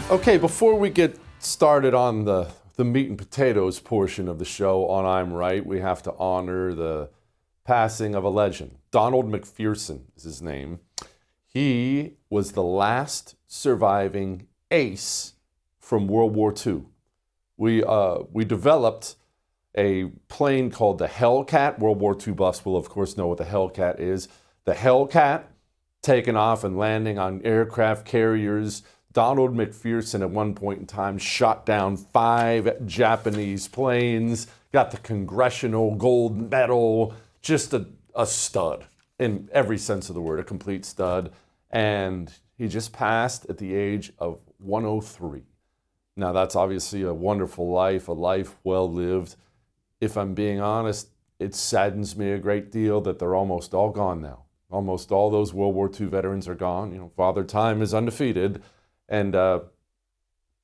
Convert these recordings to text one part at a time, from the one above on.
Okay, before we get started on the meat and potatoes portion of the show on I'm Right, we have to honor the passing of a legend. Donald McPherson is his name. He was the last surviving ace from World War II. We developed a plane called the Hellcat. World War II buffs will, of course, know what the Hellcat is. The Hellcat, taking off and landing on aircraft carriers. Donald McPherson at one point in time shot down 5 Japanese planes, got the Congressional Gold Medal, just a stud in every sense of the word, a complete stud. And he just passed at the age of 103. Now, that's obviously a wonderful life, a life well lived. If I'm being honest, it saddens me a great deal that they're almost all gone now. Almost all those World War II veterans are gone. You know, Father Time is undefeated. And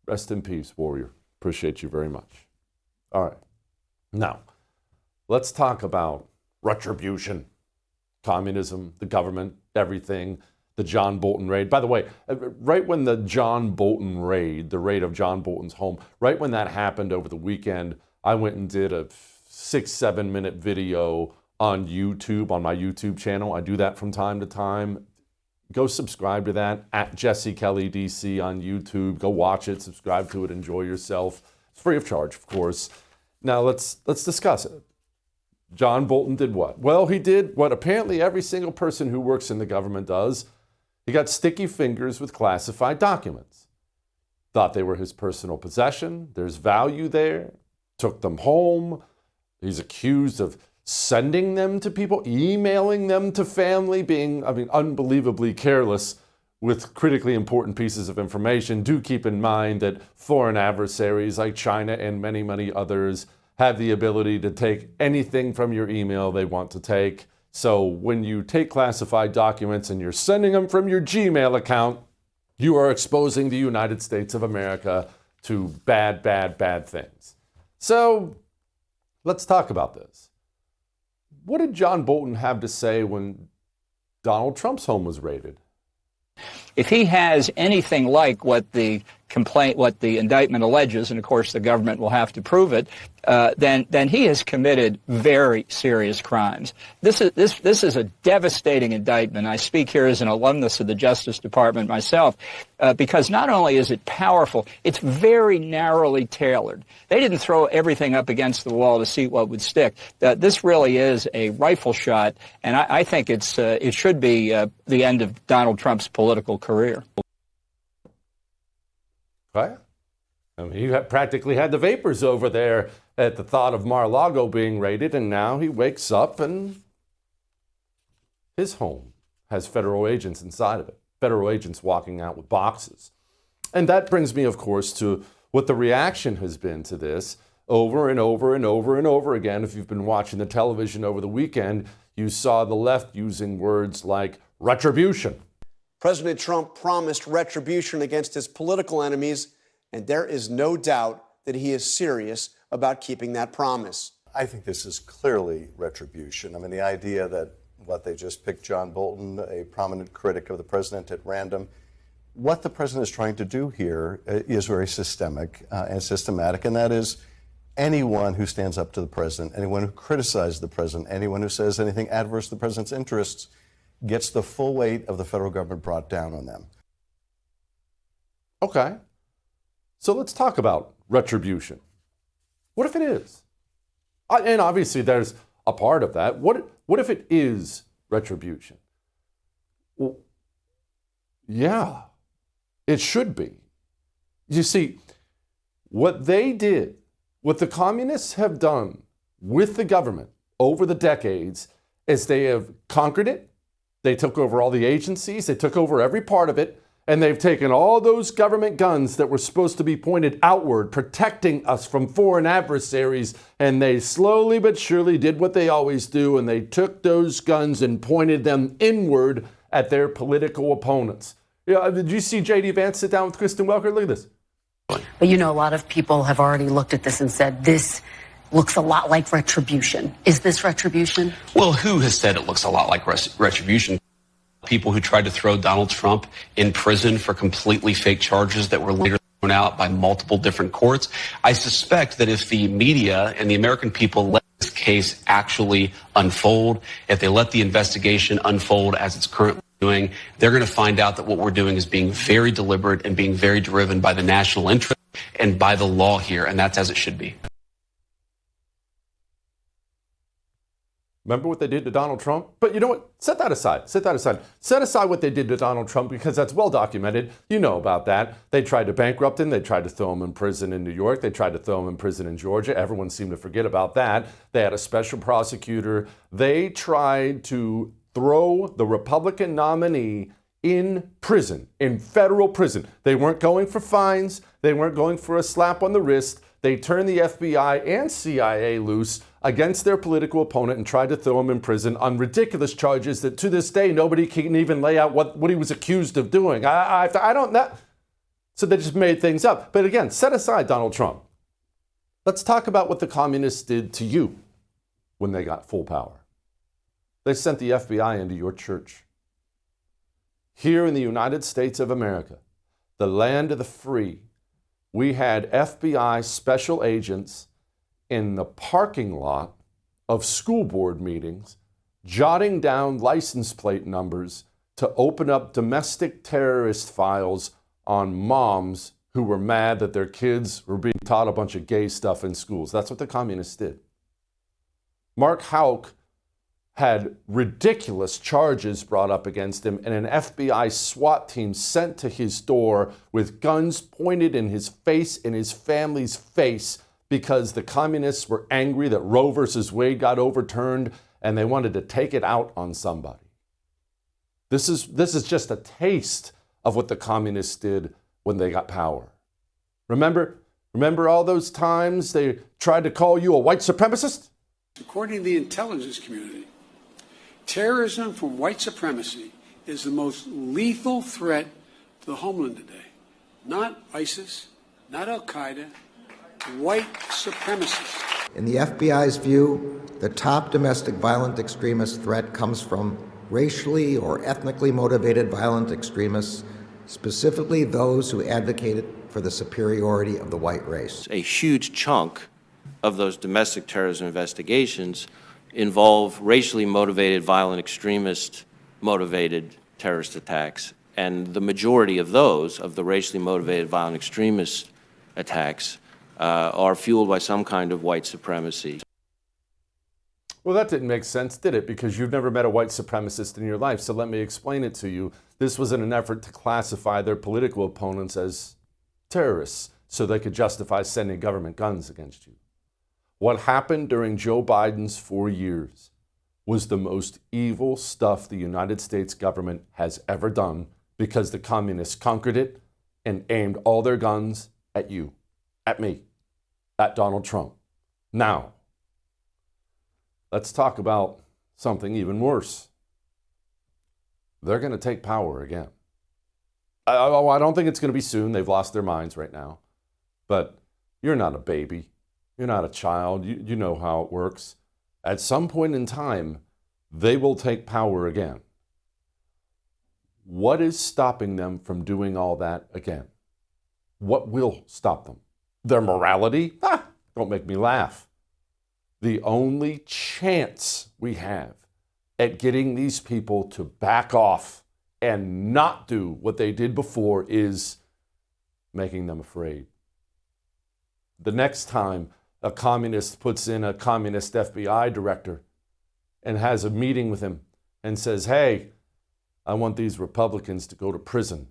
rest in peace, warrior. Appreciate you very much. All right. Now, let's talk about retribution, communism, the government, everything, the John Bolton raid. By the way, right when the John Bolton raid, the raid of John Bolton's home, right when that happened over the weekend, I went and did a 6-7 minute video on YouTube, on my YouTube channel. I do that from time to time. Go subscribe to that, at Jesse Kelly DC on YouTube. Go watch it, subscribe to it, enjoy yourself. It's free of charge, of course. Now let's discuss it. John Bolton did what? Well, he did what apparently every single person who works in the government does. He got sticky fingers with classified documents. Thought they were his personal possession. There's value there. Took them home. He's accused of sending them to people, emailing them to family, being, unbelievably careless with critically important pieces of information. Do keep in mind that foreign adversaries like China and many, many others have the ability to take anything from your email they want to take. So when you take classified documents and you're sending them from your Gmail account, you are exposing the United States of America to bad, bad, bad things. So let's talk about this. What did John Bolton have to say when Donald Trump's home was raided? If he has anything like what the indictment alleges, and of course the government will have to prove it, then he has committed very serious crimes. This is a devastating indictment. I speak here as an alumnus of the Justice Department myself, because not only is it powerful, it's very narrowly tailored. They didn't throw everything up against the wall to see what would stick. This really is a rifle shot, and I think it should be the end of Donald Trump's political career. Right? I mean, he practically had the vapors over there at the thought of Mar-a-Lago being raided, and now he wakes up and his home has federal agents inside of it. Federal agents walking out with boxes. And that brings me, of course, to what the reaction has been to this over and over and over and over again. If you've been watching the television over the weekend, you saw the left using words like retribution. President Trump promised retribution against his political enemies, and there is no doubt that he is serious about keeping that promise. I think this is clearly retribution. I mean, the idea that they just picked John Bolton, a prominent critic of the president, at random. What the president is trying to do here is very systemic and systematic, and that is anyone who stands up to the president, anyone who criticizes the president, anyone who says anything adverse to the president's interests gets the full weight of the federal government brought down on them. Okay. So let's talk about retribution. What if it is? And obviously there's a part of that. What if it is retribution? Well, yeah, it should be. You see, what they did, what the communists have done with the government over the decades is they have conquered it. They took over all the agencies, they took over every part of it, and they've taken all those government guns that were supposed to be pointed outward, protecting us from foreign adversaries, and they slowly but surely did what they always do, and they took those guns and pointed them inward at their political opponents. Did you see J.D. Vance sit down with Kristen Welker? Look at this. But a lot of people have already looked at this and said this looks a lot like retribution. Is this retribution? Well, who has said it looks a lot like retribution? People who tried to throw Donald Trump in prison for completely fake charges that were later thrown out by multiple different courts. I suspect that if the media and the American people let this case actually unfold, if they let the investigation unfold as it's currently doing, they're going to find out that what we're doing is being very deliberate and being very driven by the national interest and by the law here, and that's as it should be. Remember what they did to Donald Trump? But you know what? Set that aside. Set that aside. Set aside what they did to Donald Trump because that's well documented. You know about that. They tried to bankrupt him. They tried to throw him in prison in New York. They tried to throw him in prison in Georgia. Everyone seemed to forget about that. They had a special prosecutor. They tried to throw the Republican nominee in prison, in federal prison. They weren't going for fines. They weren't going for a slap on the wrist. They turned the FBI and CIA loose against their political opponent and tried to throw him in prison on ridiculous charges that to this day nobody can even lay out what he was accused of doing. I don't know. So they just made things up. But again, set aside Donald Trump. Let's talk about what the communists did to you when they got full power. They sent the FBI into your church. Here in the United States of America, the land of the free, we had FBI special agents in the parking lot of school board meetings, jotting down license plate numbers to open up domestic terrorist files on moms who were mad that their kids were being taught a bunch of gay stuff in schools. That's what the communists did. Mark Houck had ridiculous charges brought up against him and an FBI SWAT team sent to his door with guns pointed in his face and his family's face because the communists were angry that Roe versus Wade got overturned and they wanted to take it out on somebody. This is just a taste of what the communists did when they got power. Remember all those times they tried to call you a white supremacist? According to the intelligence community, terrorism from white supremacy is the most lethal threat to the homeland today. Not ISIS, not Al-Qaeda, white supremacists. In the FBI's view, the top domestic violent extremist threat comes from racially or ethnically motivated violent extremists, specifically those who advocated for the superiority of the white race. A huge chunk of those domestic terrorism investigations involve racially motivated, violent extremist motivated terrorist attacks. And the majority of those, of the racially motivated, violent extremist attacks, are fueled by some kind of white supremacy. Well, that didn't make sense, did it? Because you've never met a white supremacist in your life. So let me explain it to you. This was in an effort to classify their political opponents as terrorists so they could justify sending government guns against you. What happened during Joe Biden's 4 years was the most evil stuff the United States government has ever done because the communists conquered it and aimed all their guns at you, at me, at Donald Trump. Now, let's talk about something even worse. They're going to take power again. I don't think it's going to be soon. They've lost their minds right now. But you're not a baby. You're not a child. You know how it works. At some point in time, they will take power again. What is stopping them from doing all that again? What will stop them? Their morality? Don't make me laugh. The only chance we have at getting these people to back off and not do what they did before is making them afraid. The next time a communist puts in a communist FBI director and has a meeting with him and says, hey, I want these Republicans to go to prison.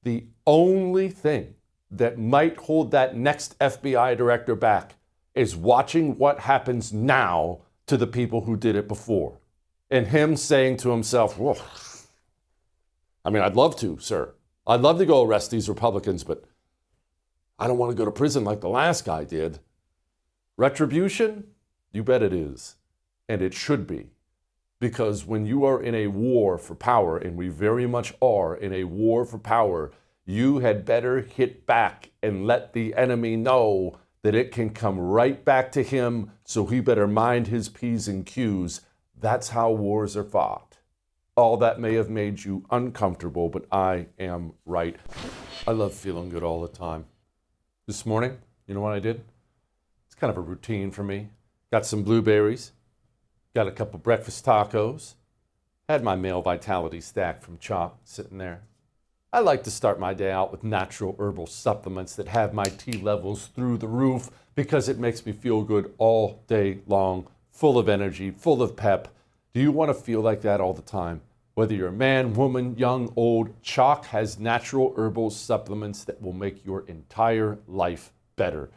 The only thing that might hold that next FBI director back is watching what happens now to the people who did it before. And him saying to himself, whoa, I mean, I'd love to, sir. I'd love to go arrest these Republicans, but I don't want to go to prison like the last guy did. Retribution? You bet it is. And it should be. Because when you are in a war for power, and we very much are in a war for power, you had better hit back and let the enemy know that it can come right back to him, so he better mind his P's and Q's. That's how wars are fought. All that may have made you uncomfortable, but I am right. I love feeling good all the time. This morning, you know what I did? It's kind of a routine for me. Got some blueberries, got a couple breakfast tacos, had my male vitality stack from Chalk sitting there. I like to start my day out with natural herbal supplements that have my T levels through the roof because it makes me feel good all day long, full of energy, full of pep. Do you want to feel like that all the time? Whether you're a man, woman, young, old, Chalk has natural herbal supplements that will make your entire life better.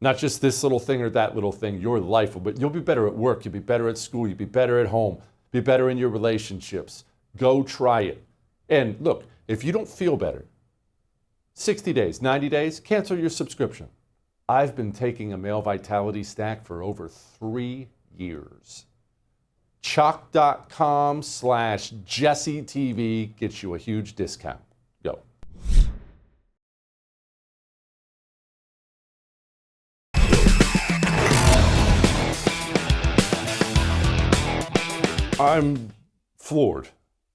Not just this little thing or that little thing, your life will be. You'll be better at work, you'll be better at school, you'll be better at home, be better in your relationships. Go try it. And look, if you don't feel better, 60 days, 90 days, cancel your subscription. I've been taking a male vitality stack for over 3 years. Chalk.com/JesseTV gets you a huge discount. Go. I'm floored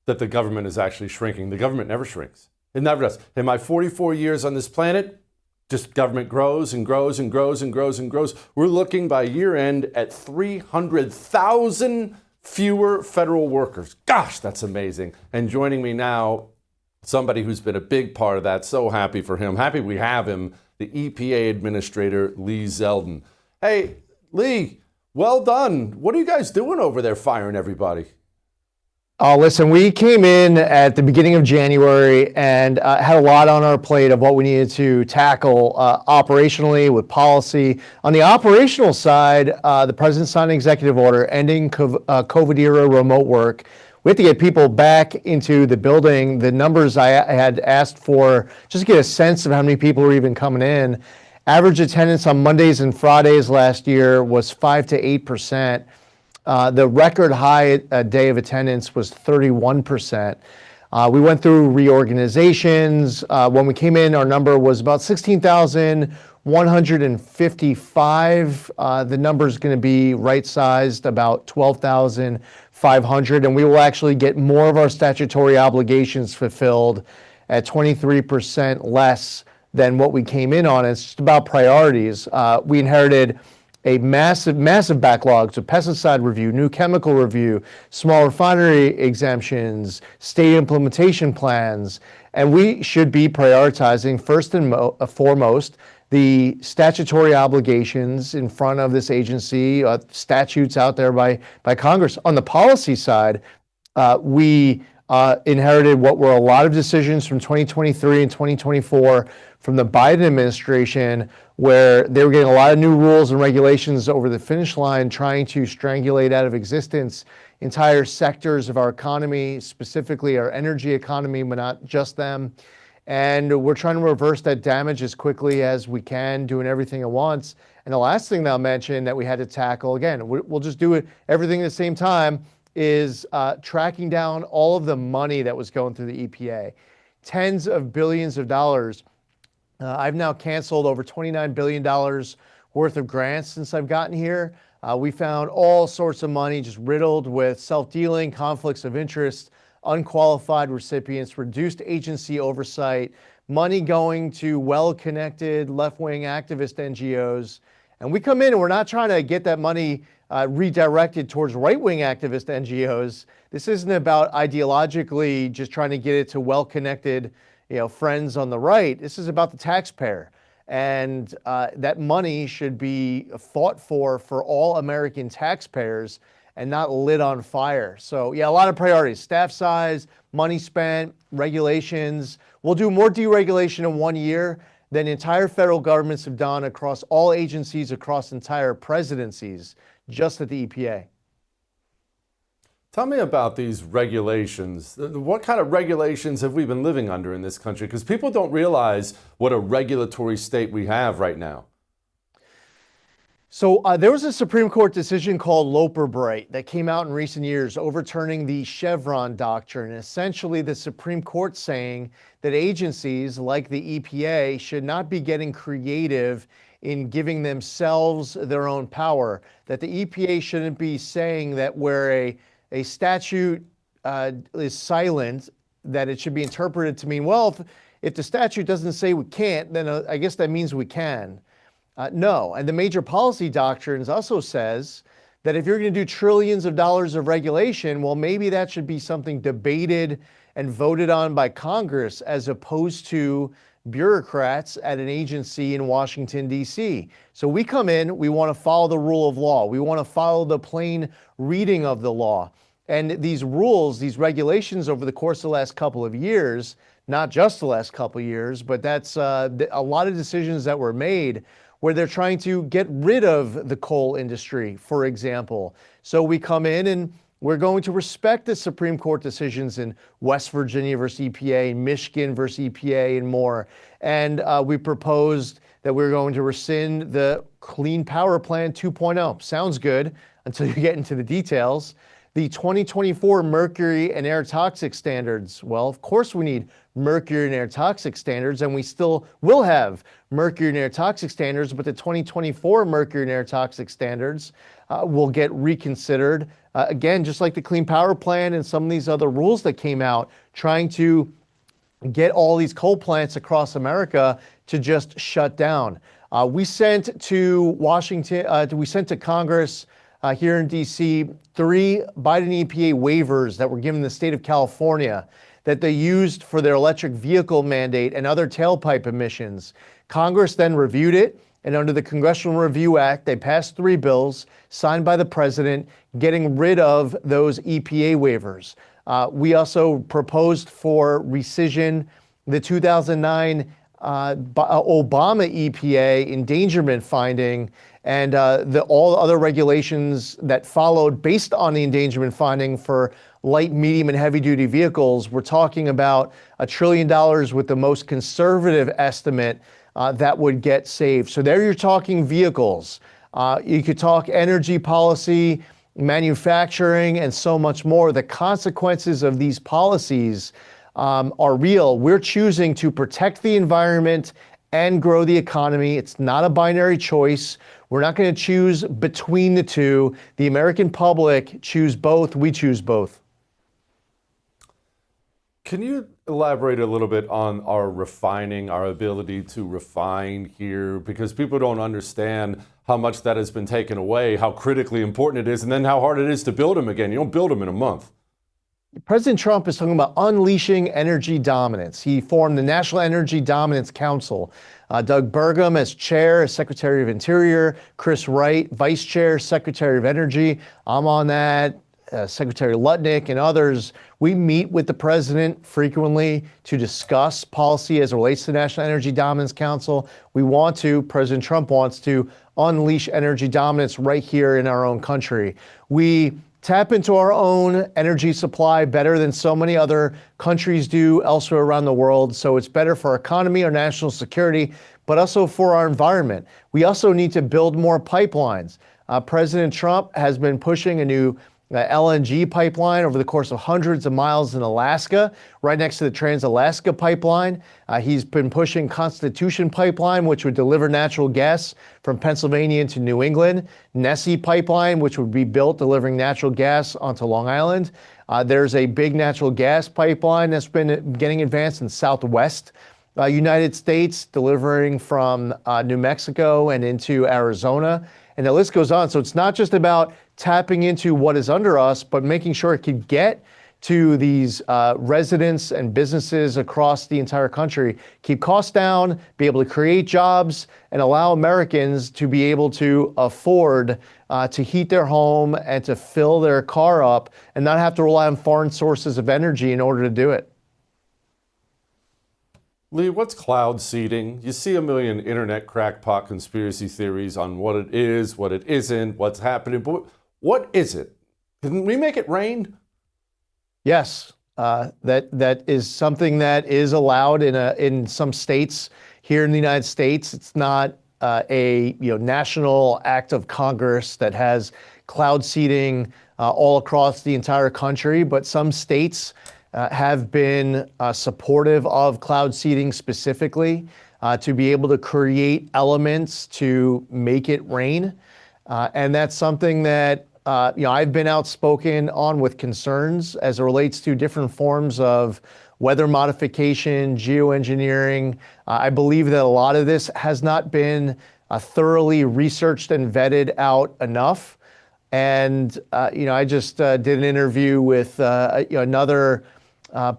that the government is actually shrinking. The government never shrinks. It never does. In my 44 years on this planet, just government grows and grows and grows and grows and grows. We're looking by year end at 300,000 fewer federal workers. Gosh, that's amazing. And joining me now, somebody who's been a big part of that. So happy for him. Happy we have him, the EPA Administrator, Lee Zeldin. Hey, Lee, well done. What are you guys doing over there firing everybody? Listen, we came in at the beginning of January and had a lot on our plate of what we needed to tackle operationally with policy. On the operational side, the president signed an executive order ending COVID-era remote work. We have to get people back into the building. The numbers I had asked for, just to get a sense of how many people are even coming in. Average attendance on Mondays and Fridays last year was 5 to 8%. The record high day of attendance was 31%. We went through reorganizations. When we came in, our number was about 16,155. The number is going to be right-sized, about 12,500, and we will actually get more of our statutory obligations fulfilled at 23% less than what we came in on. It's just about priorities. We inherited a massive backlog, so pesticide review, new chemical review, small refinery exemptions, state implementation plans, and we should be prioritizing first and foremost the statutory obligations in front of this agency, statutes out there by Congress. On the policy side, we inherited what were a lot of decisions from 2023 and 2024 from the Biden administration, where they were getting a lot of new rules and regulations over the finish line, trying to strangulate out of existence entire sectors of our economy, specifically our energy economy, but not just them. And we're trying to reverse that damage as quickly as we can, doing everything at once. And the last thing that I'll mention that we had to tackle, again, we'll just do it everything at the same time, is tracking down all of the money that was going through the EPA. Tens of billions of dollars. I've now canceled over $29 billion worth of grants since I've gotten here. We found all sorts of money just riddled with self-dealing, conflicts of interest, unqualified recipients, reduced agency oversight, money going to well-connected left-wing activist NGOs. And we come in and we're not trying to get that money redirected towards right-wing activist NGOs. This isn't about ideologically just trying to get it to well-connected friends on the right. This is about the taxpayer. And that money should be fought for all American taxpayers and not lit on fire. So yeah, a lot of priorities: staff size, money spent, regulations. We'll do more deregulation in 1 year than entire federal governments have done across all agencies, across entire presidencies, just at the EPA. Tell me about these regulations. What kind of regulations have we been living under in this country? Because people don't realize what a regulatory state we have right now. So there was a Supreme Court decision called Loper-Bright that came out in recent years overturning the Chevron doctrine. Essentially, the Supreme Court saying that agencies like the EPA should not be getting creative in giving themselves their own power, that the EPA shouldn't be saying that where a statute is silent, that it should be interpreted to mean, well, if the statute doesn't say we can't, then I guess that means we can. No, and the major policy doctrines also says that if you're going to do trillions of dollars of regulation, well, maybe that should be something debated and voted on by Congress as opposed to bureaucrats at an agency in Washington, D.C. So we come in, we want to follow the rule of law. We want to follow the plain reading of the law. And these rules, these regulations over the course of the last couple of years, not just the last couple of years, but that's a lot of decisions that were made where they're trying to get rid of the coal industry, for example. So we come in and we're going to respect the Supreme Court decisions in West Virginia versus EPA, Michigan versus EPA, and more. And we proposed that we're going to rescind the Clean Power Plan 2.0. Sounds good until you get into the details. The 2024 mercury and air toxic standards. Well, of course we need mercury and air toxic standards, and we still will have mercury and air toxic standards, but the 2024 mercury and air toxic standards will get reconsidered. Again, just like the Clean Power Plan and some of these other rules that came out, trying to get all these coal plants across America to just shut down. We sent to Washington, we sent to Congress here in D.C. 3 Biden EPA waivers that were given the state of California that they used for their electric vehicle mandate and other tailpipe emissions. Congress then reviewed it, and under the Congressional Review Act, they passed 3 bills signed by the president getting rid of those EPA waivers. We also proposed for rescission the 2009 Obama EPA endangerment finding and all other regulations that followed based on the endangerment finding for light, medium, and heavy-duty vehicles. We're talking about $1 trillion with the most conservative estimate that would get saved. So there you're talking vehicles. You could talk energy policy, manufacturing, and so much more. The consequences of these policies are real. We're choosing to protect the environment and grow the economy. It's not a binary choice. We're not going to choose between the two. The American public choose both. We choose both. Can you elaborate a little bit on our refining, our ability to refine here? Because people don't understand how much that has been taken away, how critically important it is, and then how hard it is to build them again. You don't build them in a month. President Trump is talking about unleashing energy dominance. He formed the National Energy Dominance Council. Doug Burgum as chair, as Secretary of Interior, Chris Wright, vice chair, Secretary of Energy. I'm on that. Secretary Lutnick and others. We meet with the president frequently to discuss policy as it relates to the National Energy Dominance Council. President Trump wants to unleash energy dominance right here in our own country. We tap into our own energy supply better than so many other countries do elsewhere around the world. So it's better for our economy, our national security, but also for our environment. We also need to build more pipelines. President Trump has been pushing a new LNG pipeline over the course of hundreds of miles in Alaska, right next to the Trans-Alaska pipeline. He's been pushing Constitution Pipeline, which would deliver natural gas from Pennsylvania into New England. Nessie Pipeline, which would be built delivering natural gas onto Long Island. There's a big natural gas pipeline that's been getting advanced in Southwest United States, delivering from New Mexico and into Arizona. And the list goes on. So it's not just about tapping into what is under us, but making sure it could get to these residents and businesses across the entire country, keep costs down, be able to create jobs, and allow Americans to be able to afford to heat their home and to fill their car up and not have to rely on foreign sources of energy in order to do it. Lee, what's cloud seeding? You see a million internet crackpot conspiracy theories on what it is, what it isn't, what's happening, but what is it? Can we make it rain? Yes, that is something that is allowed in some states here in the United States. It's not a national act of Congress that has cloud seeding all across the entire country, but some states have been supportive of cloud seeding specifically to be able to create elements to make it rain. And that's something that I've been outspoken on with concerns as it relates to different forms of weather modification, geoengineering. I believe that a lot of this has not been thoroughly researched and vetted out enough. And, I just did an interview with another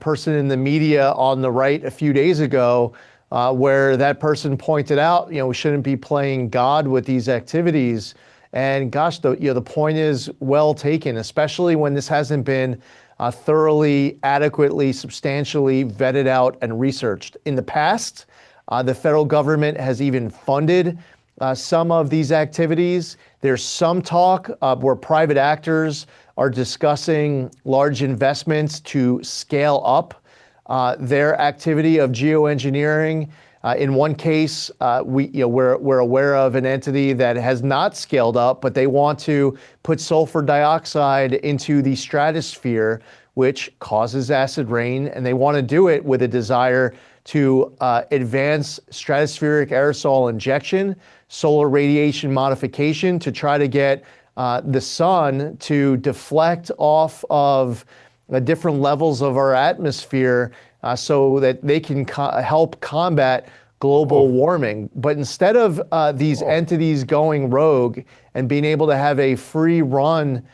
person in the media on the right a few days ago, where that person pointed out, we shouldn't be playing God with these activities. And gosh, the point is well taken, especially when this hasn't been thoroughly, adequately, substantially vetted out and researched. In the past, the federal government has even funded some of these activities. There's some talk where private actors are discussing large investments to scale up their activity of geoengineering. In one case, we're aware of an entity that has not scaled up, but they want to put sulfur dioxide into the stratosphere, which causes acid rain, and they want to do it with a desire to advance stratospheric aerosol injection, solar radiation modification to try to get the sun to deflect off of different levels of our atmosphere so that they can help combat global warming. But instead of these entities going rogue and being able to have a free run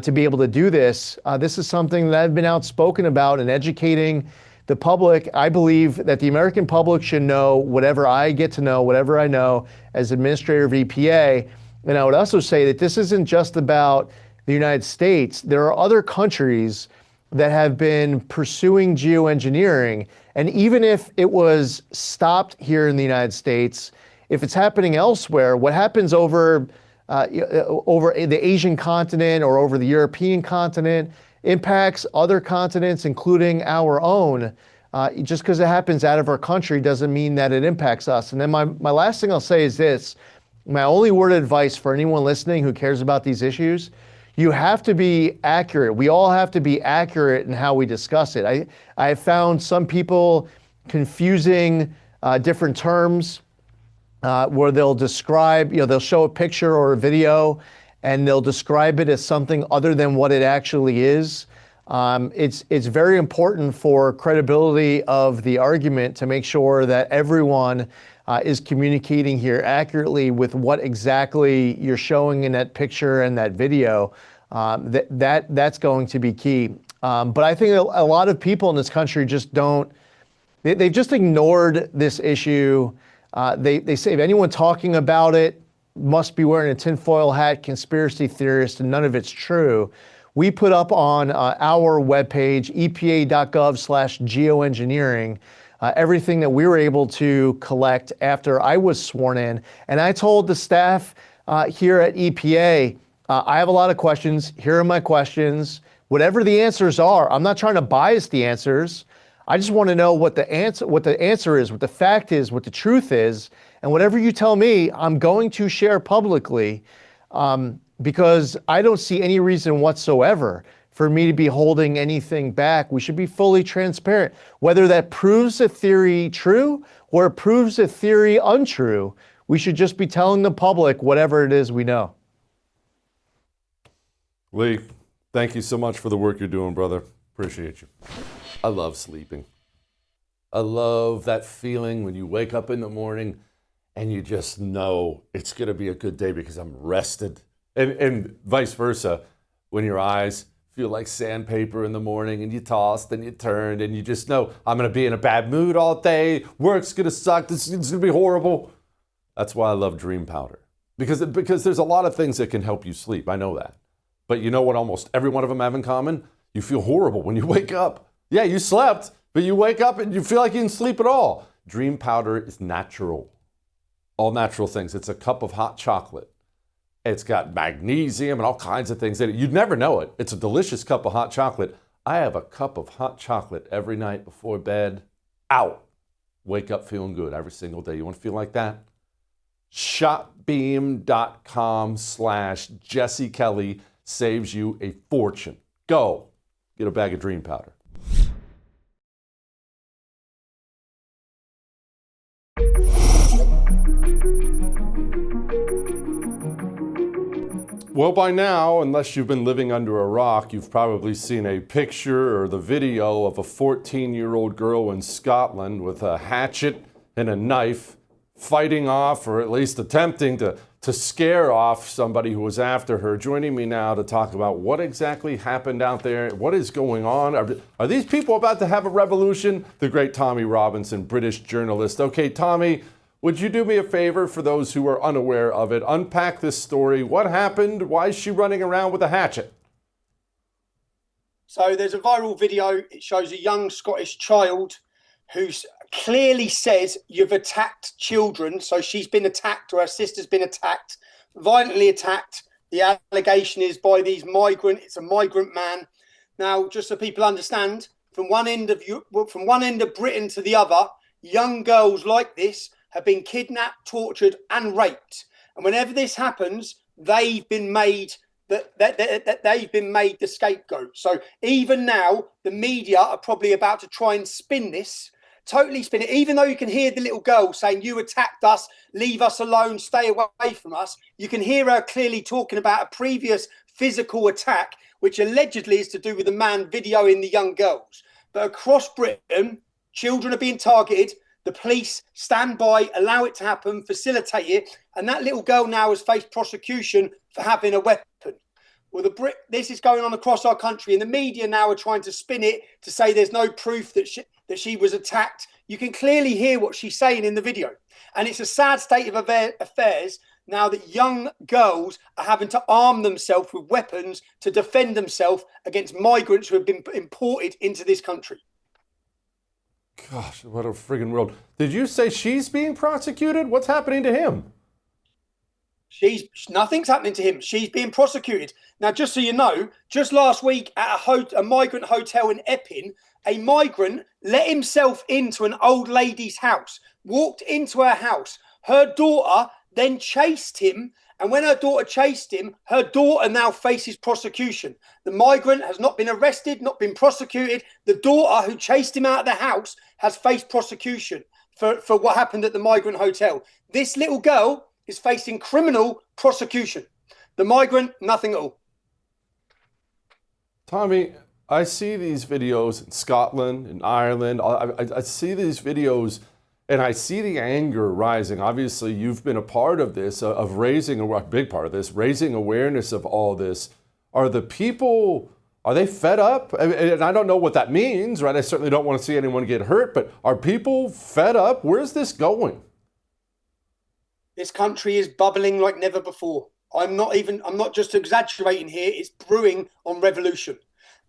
to be able to do this, this is something that I've been outspoken about and educating the public. I believe that the American public should know whatever I get to know, whatever I know as administrator of EPA. And I would also say that this isn't just about the United States. There are other countries that have been pursuing geoengineering. And even if it was stopped here in the United States, if it's happening elsewhere, what happens over the Asian continent or over the European continent impacts other continents, including our own. Just because it happens out of our country doesn't mean that it impacts us. And then my last thing I'll say is this. My only word of advice for anyone listening who cares about these issues, you have to be accurate. We all have to be accurate in how we discuss it. I have found some people confusing different terms where they'll describe, they'll show a picture or a video and they'll describe it as something other than what it actually is. It's very important for credibility of the argument to make sure that everyone is communicating here accurately with what exactly you're showing in that picture and that video. That's going to be key. But I think a lot of people in this country just they've just ignored this issue. They say if anyone talking about it must be wearing a tinfoil hat, conspiracy theorist, and none of it's true. We put up on our webpage, epa.gov/geoengineering, everything that we were able to collect after I was sworn in. And I told the staff here at EPA, I have a lot of questions. Here are my questions. Whatever the answers are, I'm not trying to bias the answers. I just want to know what the answer is, what the fact is, what the truth is. And whatever you tell me, I'm going to share publicly because I don't see any reason whatsoever for me to be holding anything back. We should be fully transparent. Whether that proves a theory true or it proves a theory untrue, we should just be telling the public whatever it is we know. Lee, thank you so much for the work you're doing, brother. Appreciate you. I love sleeping. I love that feeling when you wake up in the morning and you just know it's going to be a good day because I'm rested. And vice versa, when your eyes feel like sandpaper in the morning and you tossed and you turned and you just know I'm going to be in a bad mood all day. Work's going to suck. It's going to be horrible. That's why I love Dream Powder. Because there's a lot of things that can help you sleep. I know that. But you know what almost every one of them have in common? You feel horrible when you wake up. Yeah, you slept, but you wake up and you feel like you didn't sleep at all. Dream Powder is natural. All natural things. It's a cup of hot chocolate. It's got magnesium and all kinds of things in it. You'd never know it. It's a delicious cup of hot chocolate. I have a cup of hot chocolate every night before bed. Out. Wake up feeling good every single day. You want to feel like that? Shopbeam.com/Jesse Kelly saves you a fortune. Go. Get a bag of Dream Powder. Well, by now, unless you've been living under a rock, you've probably seen a picture or the video of a 14-year-old girl in Scotland with a hatchet and a knife fighting off, or at least attempting to scare off somebody who was after her. Joining me now to talk about what exactly happened out there, what is going on. Are these people about to have a revolution? The great Tommy Robinson, British journalist. Okay, Tommy, would you do me a favor for those who are unaware of it? Unpack this story. What happened? Why is she running around with a hatchet? So there's a viral video. It shows a young Scottish child who clearly says, "You've attacked children." So she's been attacked, or her sister's been attacked, violently attacked. The allegation is by these it's a migrant man. Now, just so people understand, from one end of Britain to the other, young girls like this have been kidnapped, tortured, and raped. And whenever this happens, they've been made they've been made the scapegoat. So even now, the media are probably about to try and spin this, totally spin it. Even though you can hear the little girl saying, "You attacked us, leave us alone, stay away from us," you can hear her clearly talking about a previous physical attack, which allegedly is to do with the man videoing the young girls. But across Britain, children are being targeted. The police stand by, allow it to happen, facilitate it, and that little girl now has faced prosecution for having a weapon. Well, this is going on across our country, and the media now are trying to spin it to say there's no proof that she was attacked. You can clearly hear what she's saying in the video, and it's a sad state of affairs now that young girls are having to arm themselves with weapons to defend themselves against migrants who have been imported into this country. Gosh, what a friggin' world. Did you say she's being prosecuted? What's happening to him? Nothing's happening to him. She's being prosecuted. Now, just so you know, just last week at a migrant hotel in Epping, a migrant let himself into an old lady's house, walked into her house. Her daughter then chased him. And when her daughter chased him, her daughter now faces prosecution. The migrant has not been arrested, not been prosecuted. The daughter who chased him out of the house has faced prosecution for what happened at the migrant hotel. This little girl is facing criminal prosecution. The migrant, nothing at all. Tommy, I see these videos in Scotland, in Ireland. I see these videos and I see the anger rising. Obviously, you've been a part of this, of raising a big part of this, raising awareness of all this. Are they fed up? And I don't know what that means, right? I certainly don't want to see anyone get hurt, but are people fed up? Where's this going? This country is bubbling like never before. I'm not just exaggerating here. It's brewing on revolution.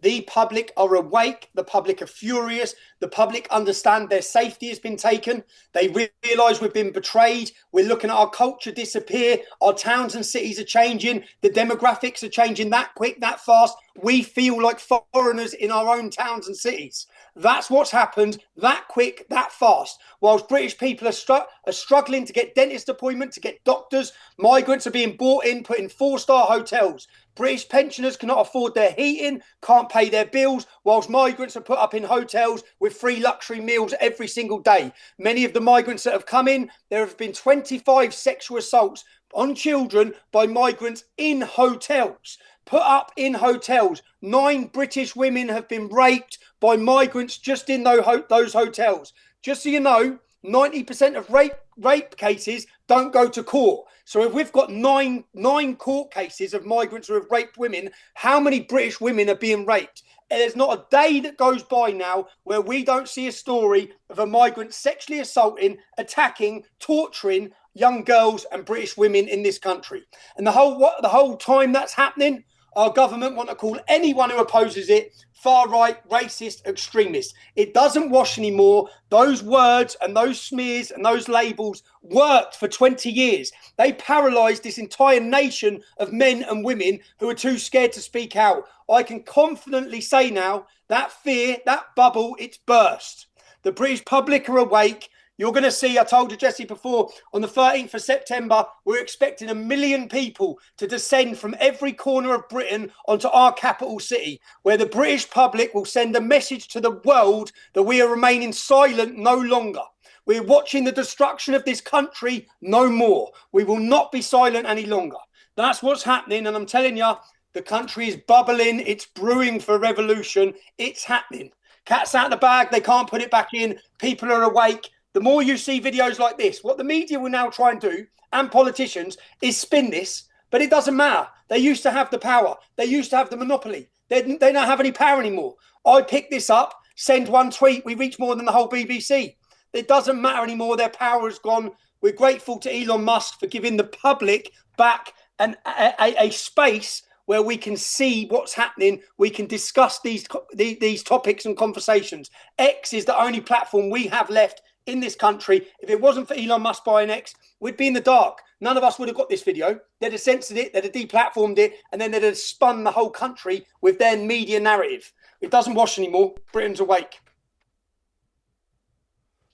The public are awake. The public are furious. The public understand their safety has been taken. They realise we've been betrayed. We're looking at our culture disappear. Our towns and cities are changing. The demographics are changing that quick, that fast. We feel like foreigners in our own towns and cities. That's what's happened that quick, that fast. Whilst British people are struggling to get dentist appointments, to get doctors, migrants are being brought in, put in 4-star hotels. British pensioners cannot afford their heating, can't pay their bills, whilst migrants are put up in hotels with free luxury meals every single day. Many of the migrants that have come in, there have been 25 sexual assaults on children by migrants in hotels. Put up in hotels. 9 British women have been raped by migrants just in those hotels. Just so you know, 90% of rape cases don't go to court. So if we've got nine court cases of migrants who have raped women, how many British women are being raped? And there's not a day that goes by now where we don't see a story of a migrant sexually assaulting, attacking, torturing young girls and British women in this country. And the whole time that's happening, our government want to call anyone who opposes it far-right, racist, extremist. It doesn't wash anymore. Those words and those smears and those labels worked for 20 years. They paralysed this entire nation of men and women who are too scared to speak out. I can confidently say now that fear, that bubble, it's burst. The British public are awake. You're going to see, I told you, Jesse, before, on the 13th of September, we're expecting 1 million people to descend from every corner of Britain onto our capital city, where the British public will send a message to the world that we are remaining silent no longer. We're watching the destruction of this country no more. We will not be silent any longer. That's what's happening. And I'm telling you, the country is bubbling. It's brewing for revolution. It's happening. Cat's out of the bag. They can't put it back in. People are awake. The more you see videos like this, what the media will now try and do, and politicians, is spin this. But it doesn't matter. They used to have the power. They used to have the monopoly. They don't have any power anymore. I pick this up, send one tweet. We reach more than the whole BBC. It doesn't matter anymore. Their power is gone. We're grateful to Elon Musk for giving the public back a space where we can see what's happening. We can discuss these topics and conversations. X is the only platform we have left in this country. If it wasn't for Elon Musk buying X, we'd be in the dark. None of us would have got this video. They'd have censored it, they'd have deplatformed it, and then they'd have spun the whole country with their media narrative. It doesn't wash anymore. Britain's awake.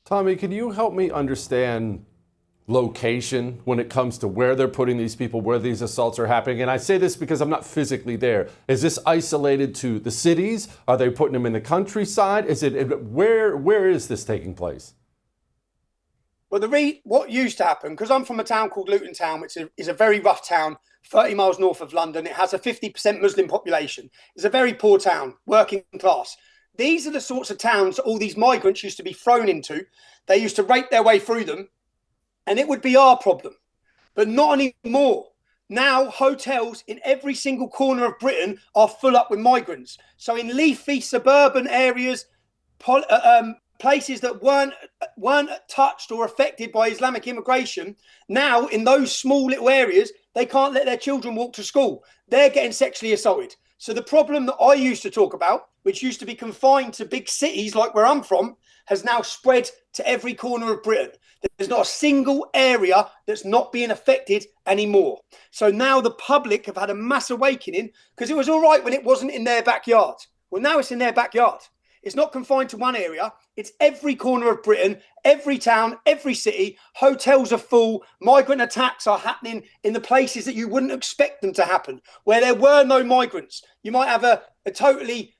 Tommy, can you help me understand location when it comes to where they're putting these people, where these assaults are happening? And I say this because I'm not physically there. Is this isolated to the cities? Are they putting them in the countryside? Where is this taking place? Well, what used to happen, because I'm from a town called Luton Town, which is a very rough town, 30 miles north of London. It has a 50% Muslim population. It's a very poor town, working class. These are the sorts of towns that all these migrants used to be thrown into. They used to rape their way through them, and it would be our problem. But not anymore. Now, hotels in every single corner of Britain are full up with migrants. So in leafy suburban areas, places that weren't touched or affected by Islamic immigration, now in those small little areas, they can't let their children walk to school. They're getting sexually assaulted. So the problem that I used to talk about, which used to be confined to big cities like where I'm from, has now spread to every corner of Britain. There's not a single area that's not being affected anymore. So now the public have had a mass awakening, because it was all right when it wasn't in their backyard. Well, now it's in their backyard. It's not confined to one area. It's every corner of Britain, every town, every city. Hotels are full. Migrant attacks are happening in the places that you wouldn't expect them to happen, where there were no migrants. You might have a totally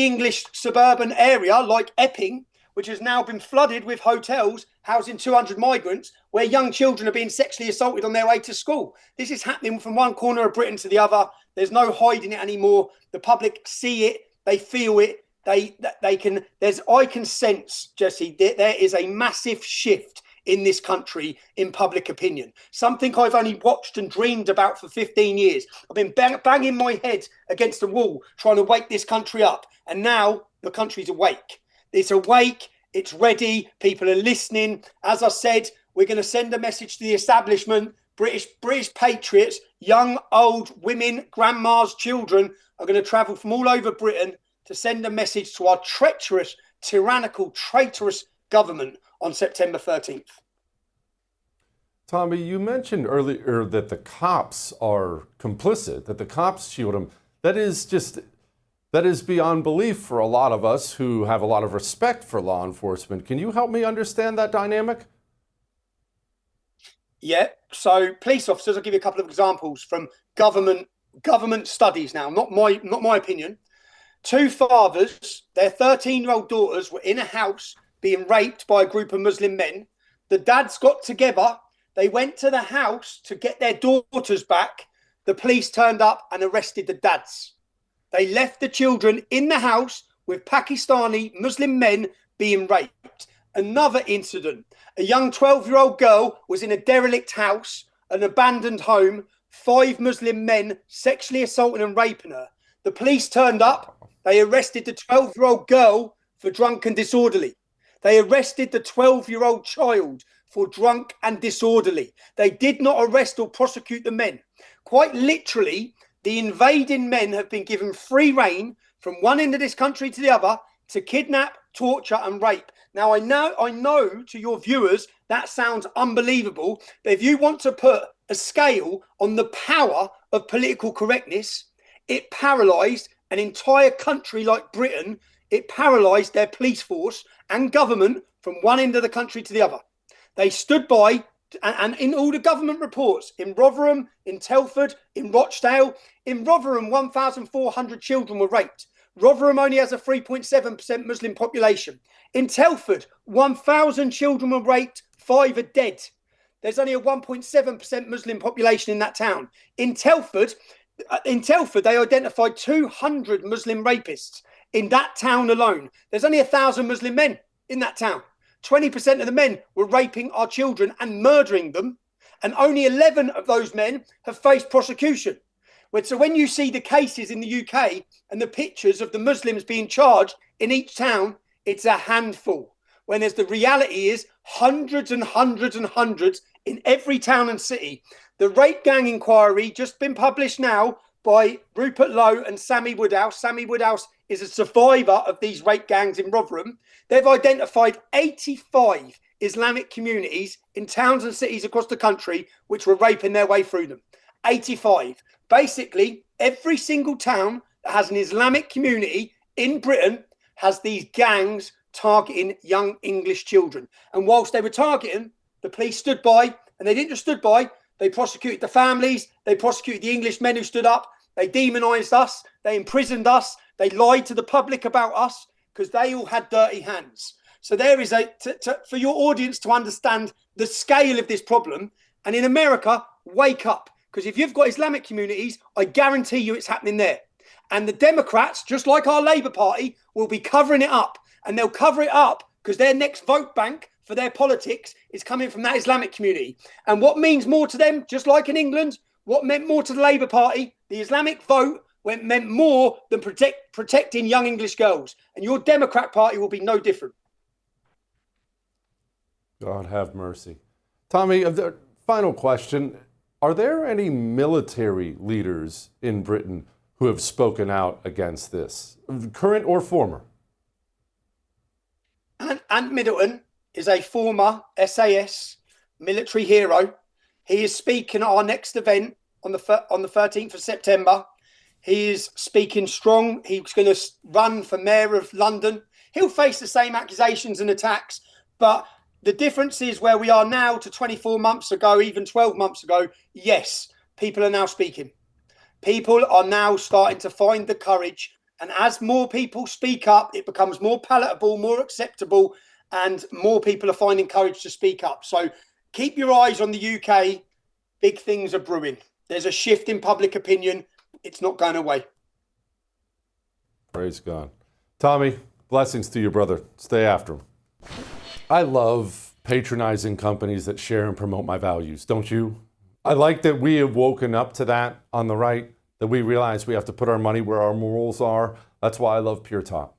English suburban area like Epping, which has now been flooded with hotels housing 200 migrants, where young children are being sexually assaulted on their way to school. This is happening from one corner of Britain to the other. There's no hiding it anymore. The public see it. They feel it. I can sense, Jesse, there is a massive shift in this country in public opinion. Something I've only watched and dreamed about for 15 years. I've been banging my head against the wall trying to wake this country up. And now the country's awake. It's awake. It's ready. People are listening. As I said, we're going to send a message to the establishment. British patriots, young, old, women, grandmas, children are going to travel from all over Britain to send a message to our treacherous, tyrannical, traitorous government on September 13th. Tommy, you mentioned earlier that the cops are complicit, that the cops shield them. That is beyond belief for a lot of us who have a lot of respect for law enforcement. Can you help me understand that dynamic? Yeah, so police officers, I'll give you a couple of examples from government studies now, not my opinion. Two fathers, their 13-year-old daughters were in a house being raped by a group of Muslim men. The dads got together. They went to the house to get their daughters back. The police turned up and arrested the dads. They left the children in the house with Pakistani Muslim men being raped. Another incident. A young 12-year-old girl was in a derelict house, an abandoned home, 5 Muslim men sexually assaulting and raping her. The police turned up. They arrested the 12-year-old girl for drunk and disorderly. They arrested the 12-year-old child for drunk and disorderly. They did not arrest or prosecute the men. Quite literally, the invading men have been given free rein from one end of this country to the other to kidnap, torture and rape. Now, I know to your viewers that sounds unbelievable, but if you want to put a scale on the power of political correctness, it paralysed an entire country like Britain. It paralysed their police force and government from one end of the country to the other. They stood by, and in all the government reports, in Rotherham, in Telford, in Rochdale, in Rotherham, 1,400 children were raped. Rotherham only has a 3.7% Muslim population. In Telford, 1,000 children were raped, 5 are dead. there's only a 1.7% Muslim population in that town. In Telford, they identified 200 Muslim rapists in that town alone. There's only 1,000 Muslim men in that town. 20% of the men were raping our children and murdering them. And only 11 of those men have faced prosecution. So when you see the cases in the UK and the pictures of the Muslims being charged in each town, it's a handful. When the reality is hundreds and hundreds and hundreds in every town and city. The rape gang inquiry just been published now by Rupert Lowe and Sammy Woodhouse. Sammy Woodhouse is a survivor of these rape gangs in Rotherham. They've identified 85 Islamic communities in towns and cities across the country which were raping their way through them. 85. Basically, every single town that has an Islamic community in Britain has these gangs targeting young English children. And whilst they were targeting, the police stood by, and they didn't just stood by, they prosecuted the families, they prosecuted the English men who stood up, they demonised us, they imprisoned us, they lied to the public about us because they all had dirty hands. So there is for your audience to understand the scale of this problem. And in America, wake up. Because if you've got Islamic communities, I guarantee you it's happening there. And the Democrats, just like our Labour Party, will be covering it up. And they'll cover it up because their next vote bank for their politics is coming from that Islamic community. And what means more to them, just like in England, what meant more to the Labour Party, the Islamic vote meant more than protecting young English girls. And your Democrat Party will be no different. God have mercy. Tommy, final question. Are there any military leaders in Britain who have spoken out against this, current or former? Ant Middleton is a former SAS military hero. He is speaking at our next event on the 13th of September. He is speaking strong. He's going to run for mayor of London. He'll face the same accusations and attacks, but the difference is where we are now to 24 months ago, even 12 months ago. Yes, people are now speaking. People are now starting to find the courage. And as more people speak up, it becomes more palatable, more acceptable, and more people are finding courage to speak up. So keep your eyes on the UK. Big things are brewing. There's a shift in public opinion. It's not going away. Praise God. Tommy, blessings to you, brother. Stay after him. I love patronizing companies that share and promote my values, don't you? I like that we have woken up to that on the right, that we realize we have to put our money where our morals are. That's why I love Pure Talk.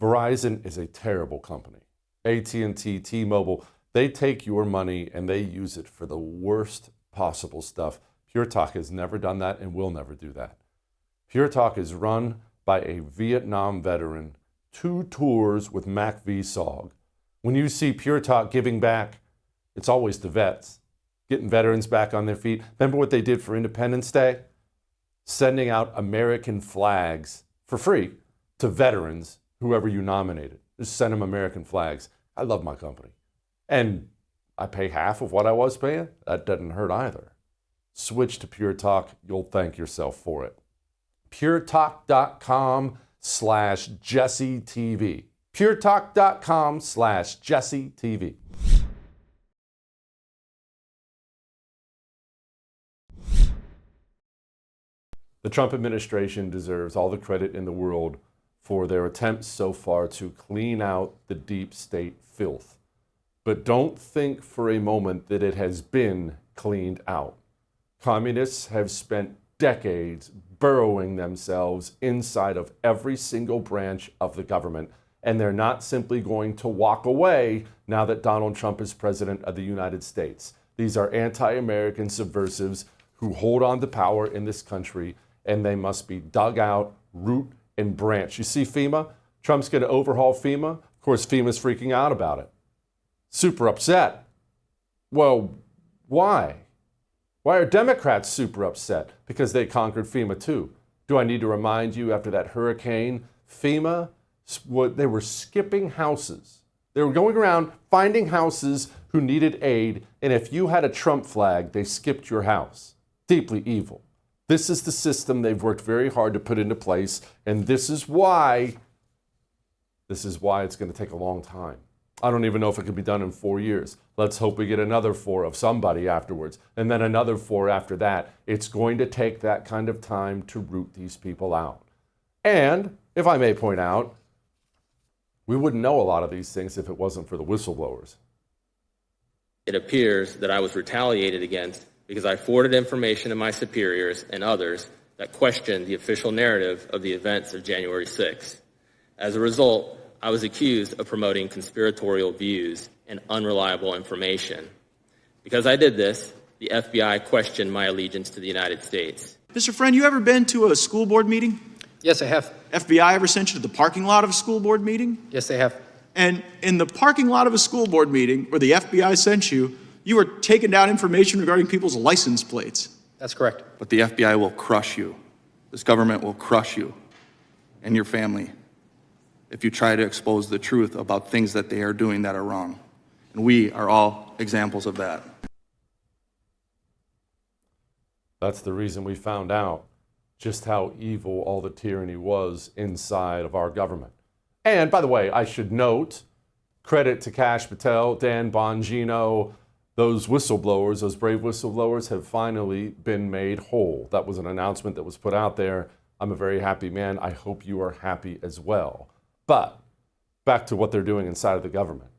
Verizon is a terrible company. AT&T, T-Mobile, they take your money and they use it for the worst possible stuff. Pure Talk has never done that and will never do that. Pure Talk is run by a Vietnam veteran, 2 tours with Mac VSOG. When you see Pure Talk giving back, it's always the vets, getting veterans back on their feet. Remember what they did for Independence Day? Sending out American flags for free to veterans, whoever you nominated. Just send them American flags. I love my company. And I pay half of what I was paying. That doesn't hurt either. Switch to Pure Talk. You'll thank yourself for it. puretalk.com/JesseTV. puretalk.com/JesseTV. The Trump administration deserves all the credit in the world for their attempts so far to clean out the deep state filth. But don't think for a moment that it has been cleaned out. Communists have spent decades burrowing themselves inside of every single branch of the government, and they're not simply going to walk away now that Donald Trump is president of the United States. These are anti-American subversives who hold on to power in this country, and they must be dug out, root and branch. You see FEMA? Trump's going to overhaul FEMA. Of course, FEMA's freaking out about it. Super upset. Well, why? Why are Democrats super upset? Because they conquered FEMA too. Do I need to remind you, after that hurricane, FEMA, they were skipping houses. They were going around finding houses who needed aid, and if you had a Trump flag, they skipped your house. Deeply evil. This is the system they've worked very hard to put into place, and this is why it's going to take a long time. I don't even know if it could be done in 4 years. Let's hope we get another 4 of somebody afterwards, and then another 4 after that. It's going to take that kind of time to root these people out. And, if I may point out, we wouldn't know a lot of these things if it wasn't for the whistleblowers. It appears that I was retaliated against because I forwarded information to my superiors and others that questioned the official narrative of the events of January 6th. As a result, I was accused of promoting conspiratorial views and unreliable information. Because I did this, the FBI questioned my allegiance to the United States. Mr. Friend, you ever been to a school board meeting? Yes, I have. FBI ever sent you to the parking lot of a school board meeting? Yes, they have. And in the parking lot of a school board meeting where the FBI sent you, you were taking down information regarding people's license plates. That's correct. But the FBI will crush you. This government will crush you and your family if you try to expose the truth about things that they are doing that are wrong. And we are all examples of that. That's the reason we found out just how evil all the tyranny was inside of our government. And by the way, I should note, credit to Kash Patel, Dan Bongino, those whistleblowers, those brave whistleblowers have finally been made whole. That was an announcement that was put out there. I'm a very happy man. I hope you are happy as well. But back to what they're doing inside of the government.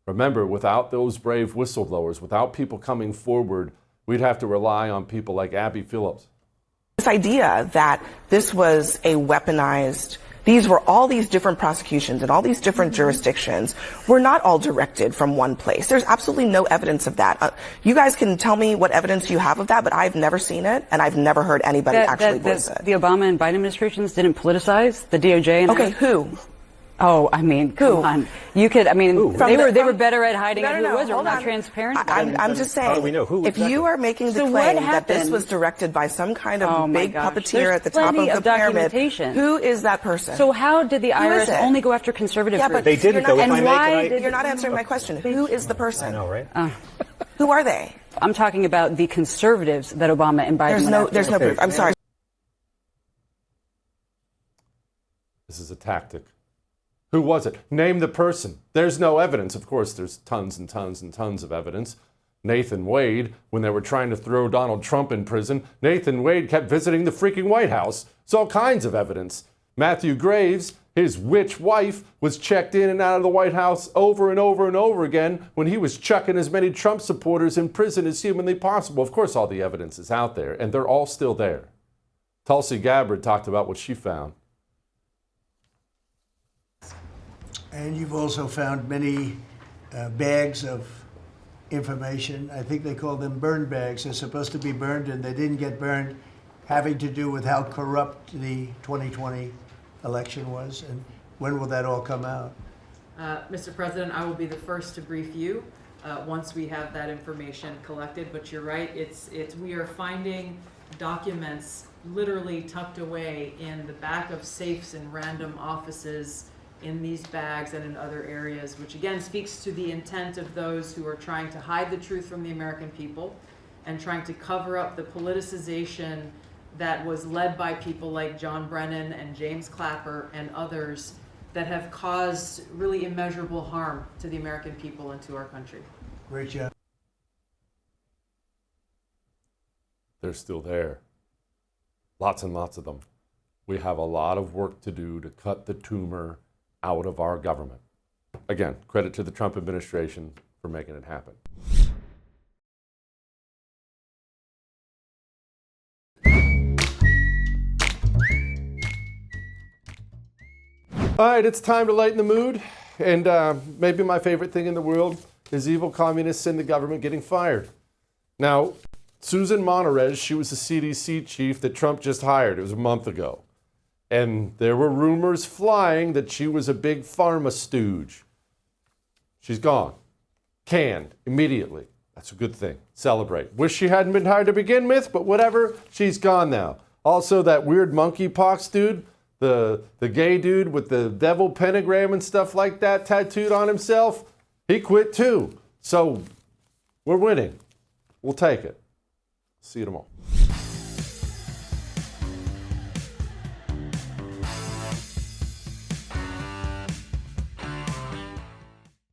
Remember, without those brave whistleblowers, without people coming forward, we'd have to rely on people like Abby Phillips. This idea that this was a weaponized, these were all these different prosecutions and all these different jurisdictions were not all directed from one place. There's absolutely no evidence of that. You guys can tell me what evidence you have of that, but I've never seen it, and I've never heard anybody actually voice it. The Obama and Biden administrations didn't politicize the DOJ. And okay, who? Oh, I mean, come on. You could, I mean, they were better at hiding it who was, or not transparent. I'm just saying, how do we know who if you are making the claim that this was directed by some kind of big puppeteer at the top of the pyramid, who is that person? So how did the IRS only go after conservative groups? But they didn't, though. And why you're not answering my question. Who is the person? I know, right? Who are they? I'm talking about the conservatives that Obama and Biden There's no proof. I'm sorry. This is a tactic. Who was it? Name the person. There's no evidence. Of course, there's tons and tons and tons of evidence. Nathan Wade, when they were trying to throw Donald Trump in prison, Nathan Wade kept visiting the freaking White House. It's all kinds of evidence. Matthew Graves, his witch wife, was checked in and out of the White House over and over and over again when he was chucking as many Trump supporters in prison as humanly possible. Of course, all the evidence is out there, and they're all still there. Tulsi Gabbard talked about what she found. And you've also found many bags of information. I think they call them burn bags. They're supposed to be burned, and they didn't get burned, having to do with how corrupt the 2020 election was. And when will that all come out? Mr. President, I will be the first to brief you once we have that information collected. But you're right, we are finding documents literally tucked away in the back of safes in random offices, in these bags and in other areas, which again speaks to the intent of those who are trying to hide the truth from the American people and trying to cover up the politicization that was led by people like John Brennan and James Clapper and others that have caused really immeasurable harm to the American people and to our country. Great job. They're still there. Lots and lots of them. We have a lot of work to do to cut the tumor out of our government. Again, credit to the Trump administration for making it happen. All right, it's time to lighten the mood. And maybe my favorite thing in the world is evil communists in the government getting fired. Now, Susan Monterez, she was the CDC chief that Trump just hired. It was a month ago. And there were rumors flying that she was a big pharma stooge. She's gone. Canned immediately. That's a good thing. Celebrate. Wish she hadn't been hired to begin with, but whatever. She's gone now. Also, that weird monkeypox dude, the gay dude with the devil pentagram and stuff like that tattooed on himself, he quit too. So we're winning. We'll take it. See you tomorrow.